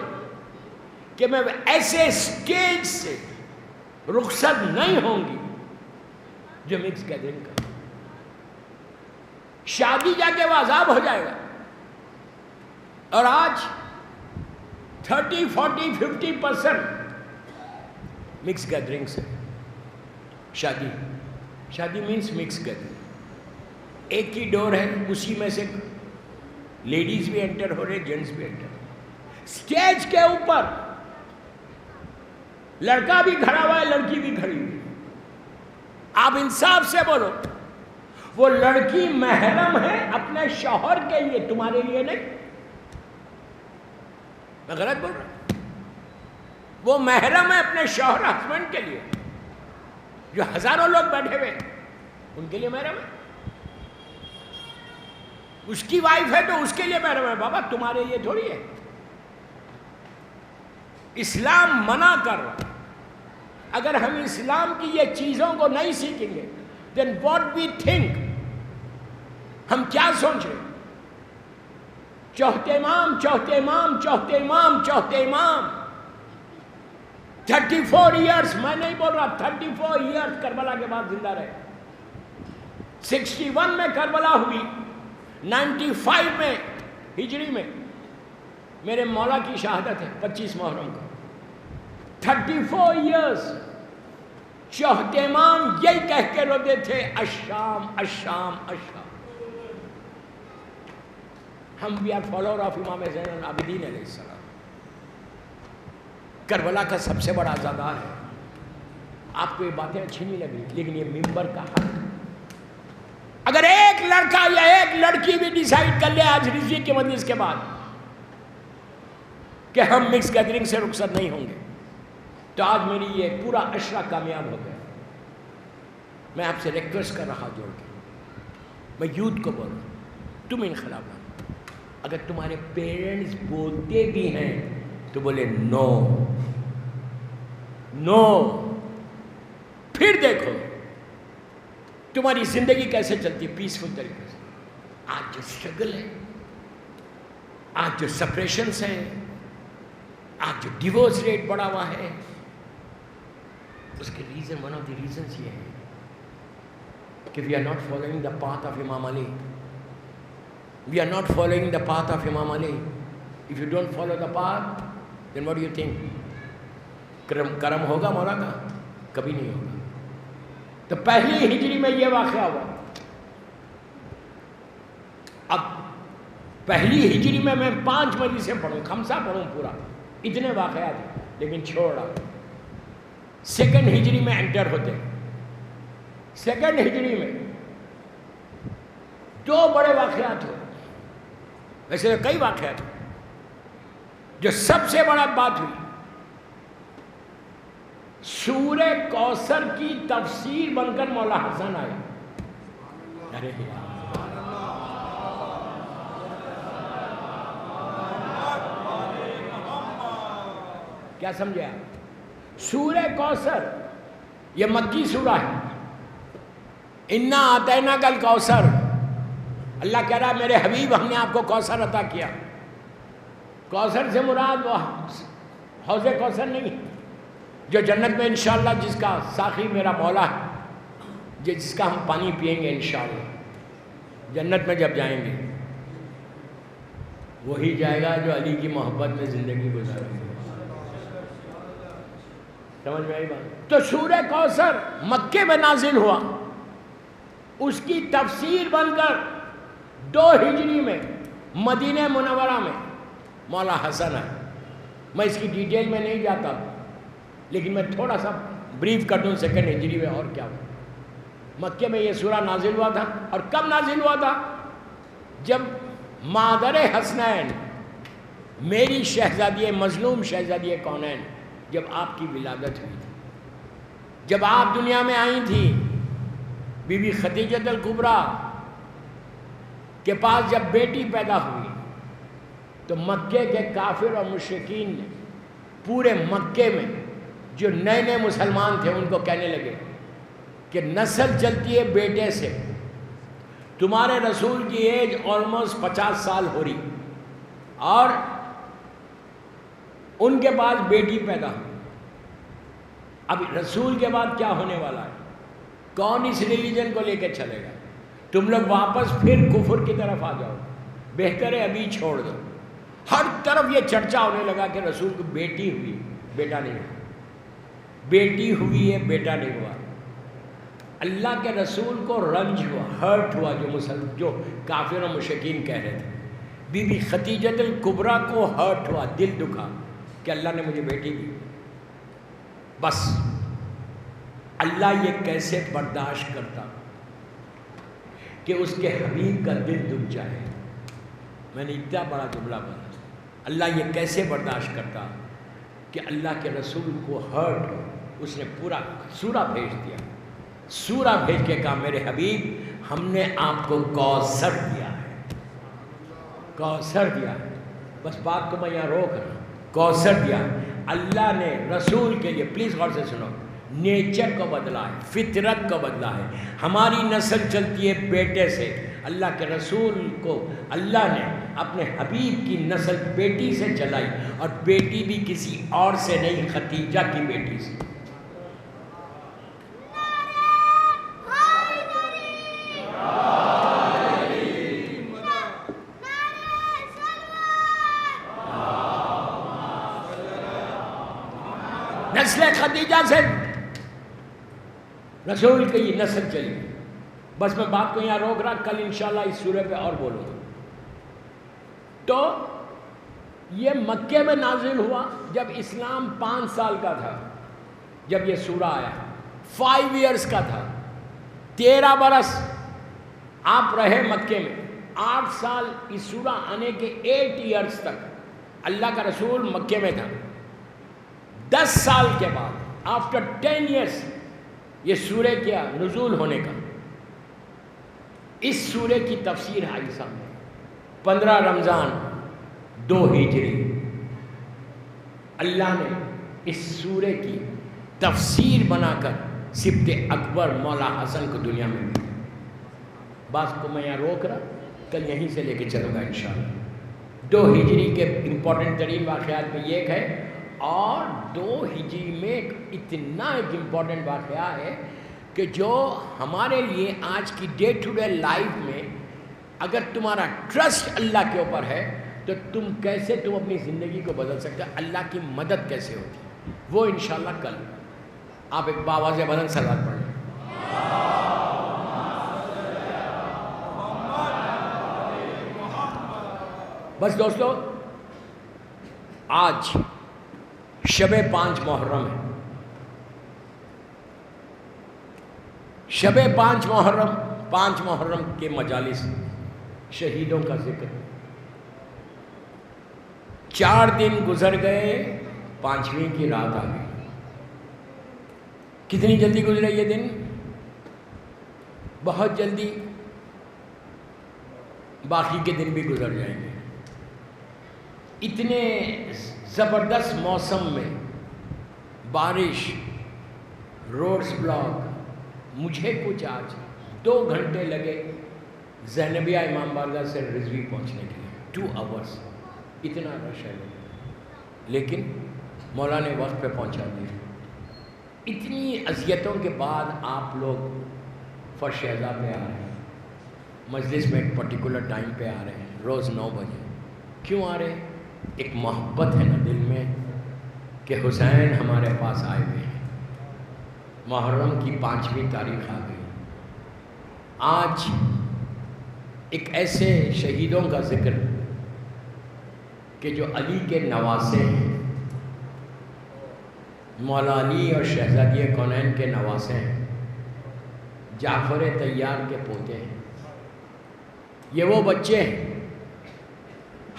کہ میں ایسے سٹیج سے رخصت نہیں ہوں گی جو مکس گیدرنگ کا. شادی جا کے وہ عذاب ہو جائے گا. اور آج 30, 40, 50% مکس گیدرنگ سے شادی مینس مکس گیدرنگ. ایک ہی ڈور ہے، اسی میں سے لیڈیز بھی انٹر ہو رہے، جینٹس بھی انٹر. اسٹیج کے اوپر لڑکا بھی کھڑا ہوا ہے، لڑکی بھی کھڑی ہوئی. آپ انصاف سے بولو، وہ لڑکی محرم ہے اپنے شوہر کے لیے، تمہارے لیے نہیں. میں غلط بول رہا ہوں؟ وہ محرم ہے اپنے شوہر، ہسبینڈ کے لیے. جو ہزاروں لوگ بیٹھے ہوئے ان کے لیے محرم ہے. اس کی وائف ہے تو اس کے لیے محرم ہے. بابا تمہارے لیے تھوڑی ہے. اسلام منع کر رہا. اگر ہم اسلام کی یہ چیزوں کو نہیں سیکھیں گے then what we think، ہم کیا سوچ رہے؟ چوتھے امام، چوتھے امام، چوتھے امام، چوتھے امام. 34 ایئرس، میں نہیں بول رہا، 34 ایئرس کربلا کے بعد زندہ رہے. 61 میں کربلا ہوئی، 95 میں ہجری میں میرے مولا کی شہادت ہے 25 محرم کو. 34 ایئرس چوتھے امام یہی کہہ کے روتے تھے، الشام الشام الشام. ہم بھی آر فالوور آف امام زین العابدین علیہ السلام. کربلا کا سب سے بڑا عزادار ہے. آپ کو یہ باتیں اچھی نہیں لگ رہی، لیکن یہ ممبر کا حق. اگر ایک لڑکا یا ایک لڑکی بھی ڈیسائیڈ کر لے آج رضوی کے مجلس کے بعد کہ ہم مکس گیدرنگ سے رخصت نہیں ہوں گے، تو آج میری یہ پورا عشرہ کامیاب ہو گیا. میں آپ سے ریکویسٹ کر رہا جوڑ کے، میں یوتھ کو بول رہا ہوں، تم انقلاب لاؤ. اگر تمہارے پیرنٹس بولتے بھی ہیں تو بولے نو نو. پھر دیکھو تمہاری زندگی کیسے چلتی ہے پیسفل طریقے سے. آج جو اسٹرگل ہے، آج جو سپریشنس ہیں، آج جو ڈیورس ریٹ بڑا ہوا ہے، اس کے reason, one of the reasons یہ ہے کہ we are not following the path of Imam Ali. We are not following the path of Imam Ali. If you don't follow the path, then what do you think? کرم ہوگا مولا کا؟ کبھی نہیں ہوگا. تو پہلی ہجری میں یہ واقعہ ہوا. اب پہلی ہجری میں 5 مجلسیں پڑھوں، خمسہ پڑھوں پورا، اتنے واقعات، لیکن چھوڑ رہا. سیکنڈ ہجری میں انٹر ہوتے. سیکنڈ ہجری میں دو بڑے واقعات ہوئے، ویسے کئی واقعات ہوئے، جو سب سے بڑا بات ہوئی سورہ کوثر کی تفسیر بن کر مولا حسن آیا. ارے کیا سمجھے آپ؟ سورہ کوثر یہ مکی سورہ ہے. انا اعطیناک الکوثر، اللہ کہہ رہا میرے حبیب ہم نے آپ کو کوثر عطا کیا. کوثر سے مراد وہ حوض کوثر نہیں جو جنت میں انشاءاللہ جس کا ساقی میرا مولا ہے، جس کا ہم پانی پئیں گے انشاءاللہ جنت میں جب جائیں گے. وہی جائے گا جو علی کی محبت میں زندگی گزارے گا. سمجھ میں آئی بات؟ تو سورہ کوثر مکے میں نازل ہوا، اس کی تفسیر بن کر 2 ہجری میں مدینہ منورہ میں مولا حسن ہے. میں اس کی ڈیٹیل میں نہیں جاتا، لیکن میں تھوڑا سا بریف کر دوں 2 ہجری میں اور کیا ہوا. مکے میں یہ سورہ نازل ہوا تھا. اور کب نازل ہوا تھا؟ جب مادر حسنین میری شہزادی مظلوم شہزادی کونین جب آپ کی ولادت ہوئی تھی، جب آپ دنیا میں آئی تھی، بی بی خدیجہ الکبریٰ کے پاس جب بیٹی پیدا ہوئی تو مکے کے کافر اور مشرکین نے پورے مکے میں جو نئے نئے مسلمان تھے ان کو کہنے لگے کہ نسل چلتی ہے بیٹے سے. تمہارے رسول کی ایج آلموسٹ 50 سال ہو رہی اور ان کے بعد بیٹی پیدا ہوئی. اب رسول کے بعد کیا ہونے والا ہے؟ کون اس ریلیجن کو لے کے چلے گا؟ تم لوگ واپس پھر کفر کی طرف آ جاؤ، بہتر ہے ابھی چھوڑ دو. ہر طرف یہ چرچا ہونے لگا کہ رسول کو بیٹی ہوئی، بیٹا نہیں ہوا. بیٹی ہوئی ہے، بیٹا نہیں ہوا. اللہ کے رسول کو رنج ہوا، ہرٹ ہوا، جو کافر و مشرکین کہہ رہے تھے. بی بی خدیجہ الکبریٰ کو ہرٹ ہوا، دل دکھا کہ اللہ نے مجھے بیٹی دی. بس اللہ یہ کیسے برداشت کرتا کہ اس کے حبیب کا دل دکھ جائے. میں نے اتنا بڑا جملہ بولا، اللہ یہ کیسے برداشت کرتا کہ اللہ کے رسول کو ہرٹ ہو. اس نے پورا سورہ بھیج دیا. سورہ بھیج کے کہا میرے حبیب ہم نے آپ کو کوثر دیا ہے، کوثر دیا ہے. بس بات کو میں یہاں روک رہا ہوں. کوثر دیا ہے. اللہ نے رسول کے لیے، پلیز غور سے سنو، نیچر کو بدلا ہے، فطرت کو بدلا ہے. ہماری نسل چلتی ہے بیٹے سے، اللہ کے رسول کو اللہ نے اپنے حبیب کی نسل بیٹی سے چلائی، اور بیٹی بھی کسی اور سے نہیں، خدیجہ کی بیٹی سے. نسل خدیجہ سے رسول کی یہ نسل چلی. بس میں بات کو یہاں روک رہا، کل انشاءاللہ اس سورہ پہ اور بولوں گا. تو یہ مکے میں نازل ہوا جب اسلام 5 سال کا تھا. جب یہ سورہ آیا 5 ایئرس کا تھا. 13 برس آپ رہے مکے میں. 8 سال اس سورہ آنے کے 8 ایئرس تک اللہ کا رسول مکے میں تھا. 10 سال کے بعد آفٹر 10 ایئرس یہ سورہ کیا نزول ہونے کا. اس سورہ کی تفسیر آئی سامنے 15 رمضان 2 ہجری. اللہ نے اس سورہ کی تفسیر بنا کر سبط اکبر مولا حسن کو دنیا میں دی. بات کو میں یہاں روک رہا، کل یہیں سے لے کے چلوں گا انشاءاللہ. 2 ہجری کے امپورٹنٹ ترین واقعات میں یہ ایک ہے. اور 2 ہجری میں اتنا ایک امپورٹنٹ واقعہ ہے کہ جو ہمارے لیے آج کی ڈے ٹو ڈے لائف میں اگر تمہارا ٹرسٹ اللہ کے اوپر ہے تو تم اپنی زندگی کو بدل سکتے ہو. اللہ کی مدد کیسے ہوتی ہے وہ انشاءاللہ کل. آپ ایک باواز بلند صلوات پڑھ لیں. بس دوستو، آج شب 5 محرم ہے. شب 5 محرم کے مجالس شہیدوں کا ذکر. 4 دن گزر گئے، 5ویں کی رات آ گئی. کتنی جلدی گزرے یہ دن؟ بہت جلدی. باقی کے دن بھی گزر جائیں گے. اتنے زبردست موسم میں بارش، روڈز بلاک، مجھے کچھ آج 2 گھنٹے لگے زینبیہ امام بارگاہ سے رضوی پہنچنے کے لیے. 2 hours. اتنا رش ہے، لیکن مولا نے وقت پہ پہنچا دیا. اتنی اذیتوں کے بعد آپ لوگ فرش اعضا پہ آ رہے ہیں، مجلس میں ایک پرٹیکولر ٹائم پہ آ رہے ہیں، روز 9 بجے. کیوں آ رہے ہیں؟ ایک محبت ہے نا دل میں کہ حسین ہمارے پاس آئے ہوئے ہیں. محرم کی 5ویں تاریخ آ گئی. آج ایک ایسے شہیدوں کا ذکر کہ جو علی کے نواسے ہیں، مولا علی اور شہزادی کونین کے نواسے ہیں، جعفر طیار کے پوتے ہیں. یہ وہ بچے ہیں،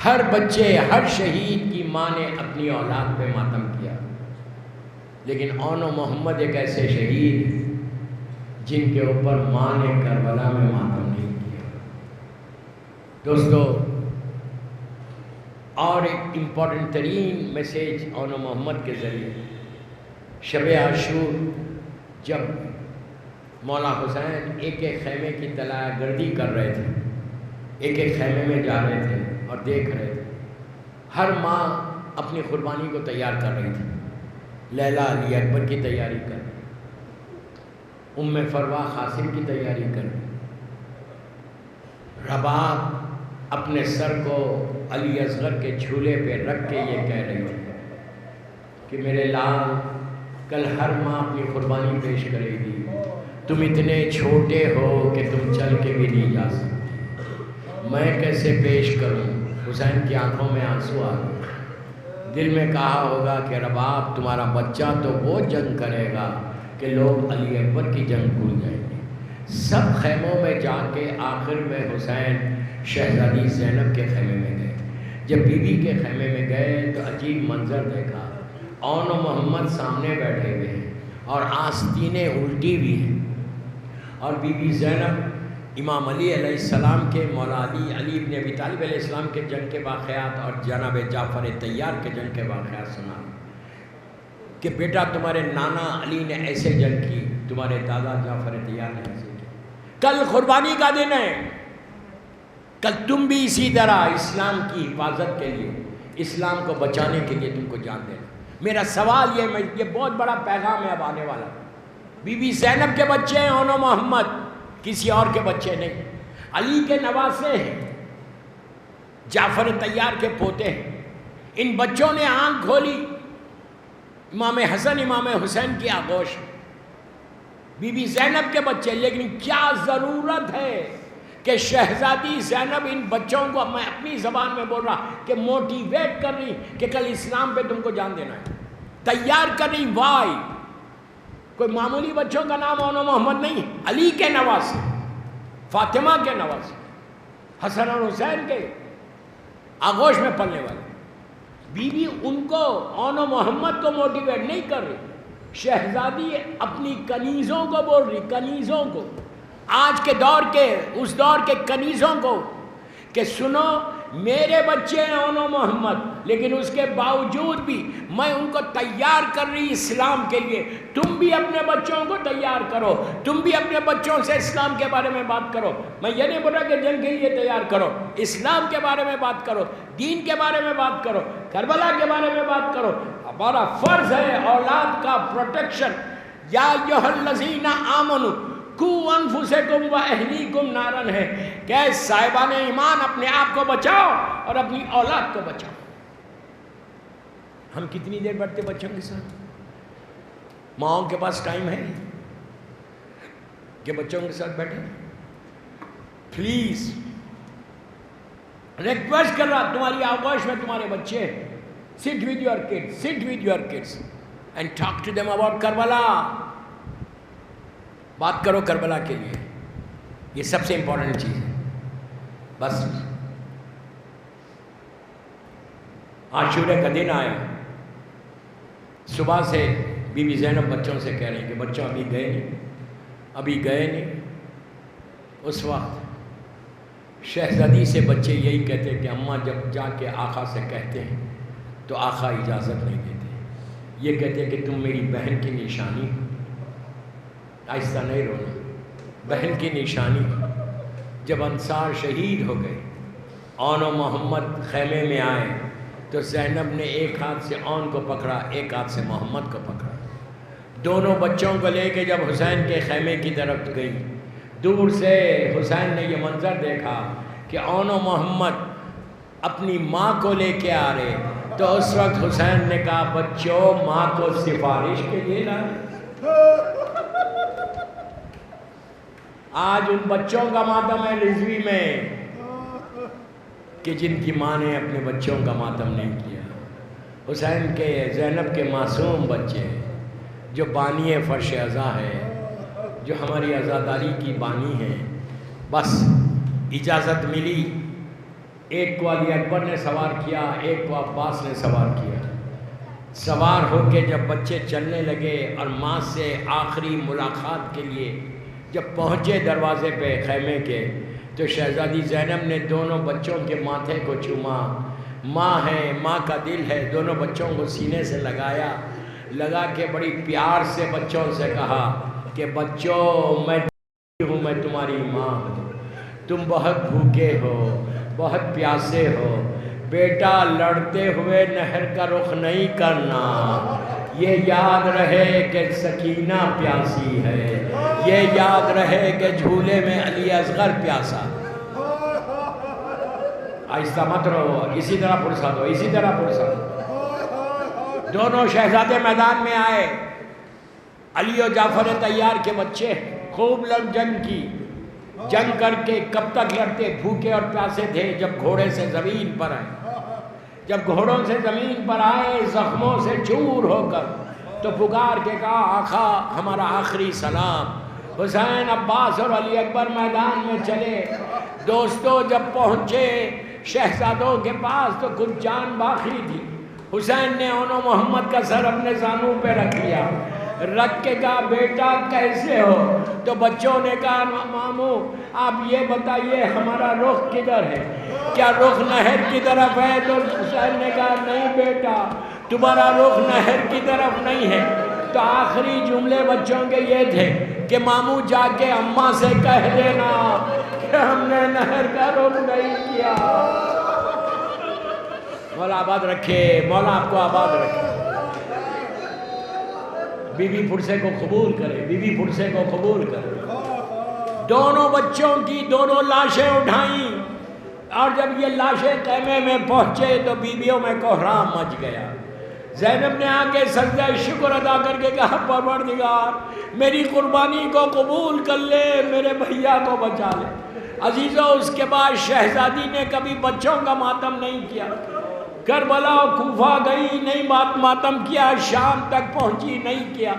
ہر بچے، ہر شہید کی ماں نے اپنی اولاد پہ ماتم کیا، لیکن اون و محمد ایک ایسے شہید جن کے اوپر ماں نے کربلا میں ماتم نہیں کیا. دوستو، اور ایک امپورٹنٹ ترین میسیج اون و محمد کے ذریعے، شب عاشور جب مولا حسین ایک ایک خیمے کی طلایہ گردی کر رہے تھے، ایک ایک خیمے میں جا رہے تھے اور دیکھ رہے تھے، ہر ماں اپنی قربانی کو تیار کر رہی تھی. لیلا علی اکبر کی تیاری کر رہی، ام فروا قاسم کی تیاری کر رہی، رباب اپنے سر کو علی اصغر کے جھولے پہ رکھ کے یہ کہہ رہی تھی کہ میرے لال، کل ہر ماں اپنی قربانی پیش کرے گی، تم اتنے چھوٹے ہو کہ تم چل کے بھی نہیں جا سکتے، میں کیسے پیش کروں؟ حسین کی آنکھوں میں آنسو آ گئے. دل میں کہا ہوگا کہ رباب تمہارا بچہ تو وہ جنگ کرے گا کہ لوگ علی اکبر کی جنگ بھول جائیں گے. سب خیموں میں جا کے آخر میں حسین شہزادی زینب کے خیمے میں گئے. جب بی بی کے خیمے میں گئے تو عجیب منظر دیکھا. اون و محمد سامنے بیٹھے ہوئے ہیں اور آستینیں الٹی ہوئی ہیں، اور بی بی زینب امام علی علیہ السلام کے، مولا علی، علی ابن ابی طالب علیہ السلام کے جنگ کے واقعات اور جناب جعفر طیار کے جنگ کے واقعات سنا کہ بیٹا تمہارے نانا علی نے ایسے جنگ کی، تمہارے دادا جعفر طیار نے ایسے کی. کل قربانی کا دن ہے، کل تم بھی اسی طرح اسلام کی حفاظت کے لیے، اسلام کو بچانے کے لیے تم کو جان دینا. میرا سوال یہ بہت بڑا پیغام ہے اب آنے والا. بی بی زینب کے بچے ہیں اون و محمد، کسی اور کے بچے نہیں. علی کے نواسے ہیں، جعفر طیار کے پوتے ہیں. ان بچوں نے آنکھ کھولی، امام حسن امام حسین کی آغوش، بی بی زینب کے بچے. لیکن کیا ضرورت ہے کہ شہزادی زینب ان بچوں کو، میں اپنی زبان میں بول رہا، کہ موٹیویٹ کر رہی کہ کل اسلام پہ تم کو جان دینا ہے، تیار کر رہی. وائی کوئی معمولی بچوں کا نام اون و محمد نہیں، علی کے نواسے، فاطمہ کے نواسے، حسن اور حسین کے آغوش میں پلنے والے. بی بی ان کو، اون و محمد کو موٹیویٹ نہیں کر رہی، شہزادی اپنی کنیزوں کو بول رہی، کنیزوں کو، آج کے دور کے، اس دور کے کنیزوں کو، کہ سنو میرے بچے ہیں اون و محمد، لیکن اس کے باوجود بھی میں ان کو تیار کر رہی اسلام کے لیے. تم بھی اپنے بچوں کو تیار کرو، تم بھی اپنے بچوں سے اسلام کے بارے میں بات کرو. میں یہ نہیں بول رہا کہ جنگ کے لیے تیار کرو، اسلام کے بارے میں بات کرو، دین کے بارے میں بات کرو، کربلا کے بارے میں بات کرو. ہمارا فرض ہے اولاد کا پروٹیکشن. یا ایھا الذین آمنوا قوا انفسکم و اہلیکم نارا ہے کہ صاحبان ایمان اپنے آپ کو بچاؤ اور اپنی اولاد کو بچاؤ. ہم کتنی دیر بیٹھتے بچوں کے ساتھ؟ ماؤں کے پاس ٹائم ہے کہ بچوں کے ساتھ بیٹھے؟ پلیز ریکویسٹ کر رہا، تمہاری آغوش میں تمہارے بچے، sit with your kids and talk to them about Karbala. بات کرو کربلا کے لیے، یہ سب سے امپورٹنٹ چیز ہے. بس عاشورے کا دن آیا، صبح سے بی بی زینب بچوں سے کہہ رہی ہیں کہ بچوں ابھی گئے نہیں۔ اس وقت شہزادی سے بچے یہی کہتے کہ اماں جب جا کے آقا سے کہتے ہیں تو آقا اجازت نہیں دیتے، یہ کہتے کہ تم میری بہن کی نشانی، آہستہ نہیں رونا، بہن کی نشانی۔ جب انصار شہید ہو گئے، اون و محمد خیمے میں آئے تو زینب نے ایک ہاتھ سے اون کو پکڑا، ایک ہاتھ سے محمد کو پکڑا، دونوں بچوں کو لے کے جب حسین کے خیمے کی طرف گئی، دور سے حسین نے یہ منظر دیکھا کہ اون و محمد اپنی ماں کو لے کے آ رہے، تو اس وقت حسین نے کہا بچوں ماں کو سفارش کے لیے لائے۔ آج ان بچوں کا ماتم ہے رضوی میں کہ جن کی ماں نے اپنے بچوں کا ماتم نہیں کیا۔ حسین کے، زینب کے معصوم بچے جو بانی فرش عزا ہے، جو ہماری عزاداری کی بانی ہیں، بس اجازت ملی، ایک کو علی اکبر نے سوار کیا، ایک کو عباس نے سوار کیا۔ سوار ہو کے جب بچے چلنے لگے اور ماں سے آخری ملاقات کے لیے جب پہنچے دروازے پہ خیمے کے، تو شہزادی زینب نے دونوں بچوں کے ماتھے کو چوما، ماں ہے، ماں کا دل ہے، دونوں بچوں کو سینے سے لگا کے بڑی پیار سے بچوں سے کہا کہ بچوں میں تمہاری ماں ہوں، تم بہت بھوکے ہو، بہت پیاسے ہو، بیٹا لڑتے ہوئے نہر کا رخ نہیں کرنا، یہ یاد رہے کہ سکینہ پیاسی ہے، یہ یاد رہے کہ جھولے میں علی اصغر پیاسا۔ آہستہ مت رہو، اسی طرح پرسا دو، اسی طرح پرسا دو۔ دونوں شہزادے میدان میں آئے، علی و جعفر طیار کے بچے، خوب جنگ کر کے کب تک لڑتے، بھوکے اور پیاسے تھے، جب گھوڑے سے زمین پر آئے، جب گھوڑوں سے زمین پر آئے زخموں سے چور ہو کر، تو پکار کے کہا آقا ہمارا آخری سلام۔ حسین، عباس اور علی اکبر میدان میں چلے۔ دوستو جب پہنچے شہزادوں کے پاس تو کچھ جان باقی تھی۔ حسین نے اون و محمد کا سر اپنے زانوں پہ رکھ لیا، رکھ کے کہا بیٹا کیسے ہو؟ تو بچوں نے کہا ماموں آپ یہ بتائیے ہمارا رخ کدھر ہے، کیا رخ نہر کی طرف ہے؟ تو حسین نے کہا نہیں بیٹا تمہارا رخ نہر کی طرف نہیں ہے۔ تو آخری جملے بچوں کے یہ تھے کہ ماموں جا کے اماں سے کہہ دینا کہ ہم نے نہر کا رخ نہیں کیا۔ مولا آباد رکھے، مولا آپ کو آباد رکھے، بی بی پھرسے کو قبول کرے، بی بی پھرسے کو قبول کرے۔ دونوں بچوں کی دونوں لاشیں اٹھائیں، اور جب یہ لاشیں خیمے میں پہنچے تو بیویوں میں کوہرام مچ گیا۔ زینب نے آ کے سجدہ شکر ادا کر کے کہا پروردگار میری قربانی کو قبول کر لے، میرے بھیا کو بچا لے۔ عزیزو اس کے بعد شہزادی نے کبھی بچوں کا ماتم نہیں کیا، کربلا و کوفہ گئی نہیں ماتم کیا، شام تک پہنچی نہیں کیا۔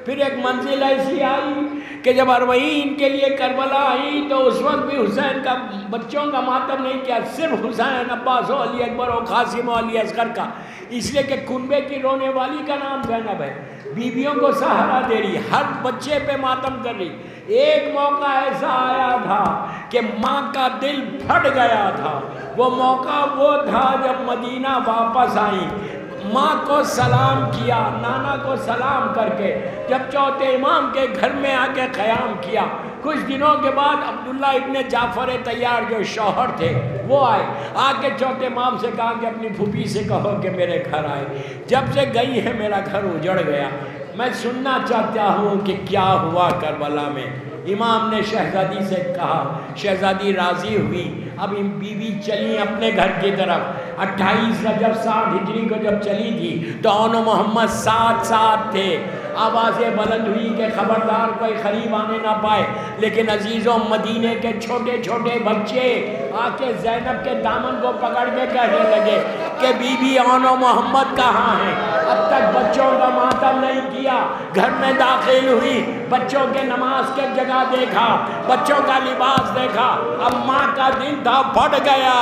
پھر ایک منزل ایسی آئی کہ جب اربعین کے لیے کربلا آئی تو اس وقت بھی حسین کا بچوں کا ماتم نہیں کیا، صرف حسین، عباس و علی اکبر و قاسم و علی اصغر کا، اس لیے کہ کنبے کی رونے والی کا نام زینب ہے، بیویوں کو سہارا دے رہی، ہر بچے پہ ماتم کر رہی۔ ایک موقع ایسا آیا تھا کہ ماں کا دل پھٹ گیا تھا، وہ موقع وہ تھا جب مدینہ واپس آئیں، ماں کو سلام کیا، نانا کو سلام کر کے جب چوتھے امام کے گھر میں آ کے قیام کیا، کچھ دنوں کے بعد عبداللہ ابن جعفر طیار جو شوہر تھے وہ آئے، آ کے چوتھے امام سے کہا کہ اپنی پھوپھی سے کہو کہ میرے گھر آئے، جب سے گئی ہے میرا گھر اجڑ گیا، میں سننا چاہتا ہوں کہ کیا ہوا کربلا میں۔ امام نے شہزادی سے کہا، شہزادی راضی ہوئی، اب بیوی چلی اپنے گھر کی طرف۔ 28 رجب 60 ہجری کو جب چلی تھی تو اون و محمد ساتھ تھے، آوازیں بلند ہوئی کہ خبردار کوئی قریب آنے نہ پائے، لیکن عزیزوں مدینے کے چھوٹے چھوٹے بچے آ کے زینب کے دامن کو پکڑ کے کہنے لگے کہ بی بی آن و محمد کہاں ہیں؟ اب تک بچوں کا ماتم نہیں کیا، گھر میں داخل ہوئی، بچوں کے نماز کے جگہ دیکھا، بچوں کا لباس دیکھا، اب ماں کا دل تھا پھٹ گیا،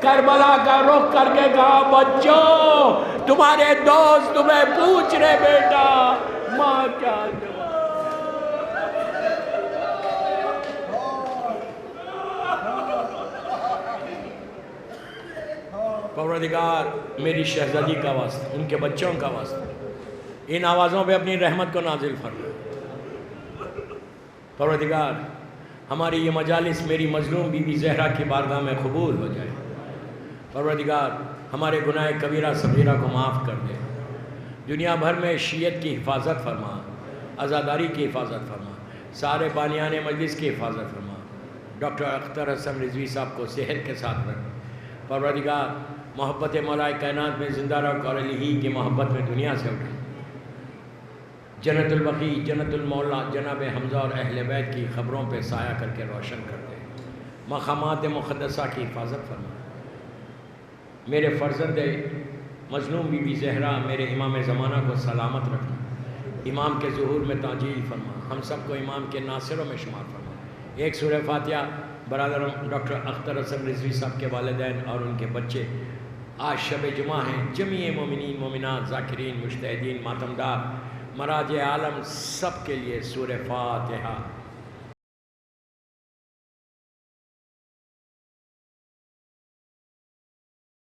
کربلا کا رخ کر کے کہا بچوں تمہارے دوست تمہیں پوچھ رہے بیٹا ماں کیا جواب۔ پروردگار میری شہزادی کا واسطہ، ان کے بچوں کا واسطہ ان آوازوں پہ اپنی رحمت کو نازل فرما۔ پروردگار ہماری یہ مجالس میری مظلوم بی بی زہرا کی بارگاہ میں قبول ہو جائے۔ پروردگار ہمارے گناہ کبیرہ صغیرہ کو معاف کر دے، دنیا بھر میں شیعت کی حفاظت فرما، عزاداری کی حفاظت فرما، سارے بانیان مجلس کی حفاظت فرما، ڈاکٹر اختر حسن رضوی صاحب کو صحت کے ساتھ رکھ۔ پروردگار محبت مولا کائنات میں زندہ رکھ اور علی کی محبت میں دنیا سے اٹھا۔ جنت البقیع جنت المولا جناب حمزہ اور اہل بیت کی خبروں پہ سایہ کر کے روشن کر دے، مقامات مقدسہ کی حفاظت فرما۔ میرے فرزند مظلوم بی بی زہرا میرے امام زمانہ کو سلامت رکھنا، امام کے ظہور میں تعجیل فرما، ہم سب کو امام کے ناصروں میں شمار فرما۔ ایک سورہ فاتحہ برادر ڈاکٹر اختر حسن رضوی صاحب کے والدین اور ان کے بچے، آج شب جمعہ ہیں، جمیع مومنین مومنات ذاکرین مجتہدین ماتمدار مراج عالم سب کے لیے سورہ فاتحہ۔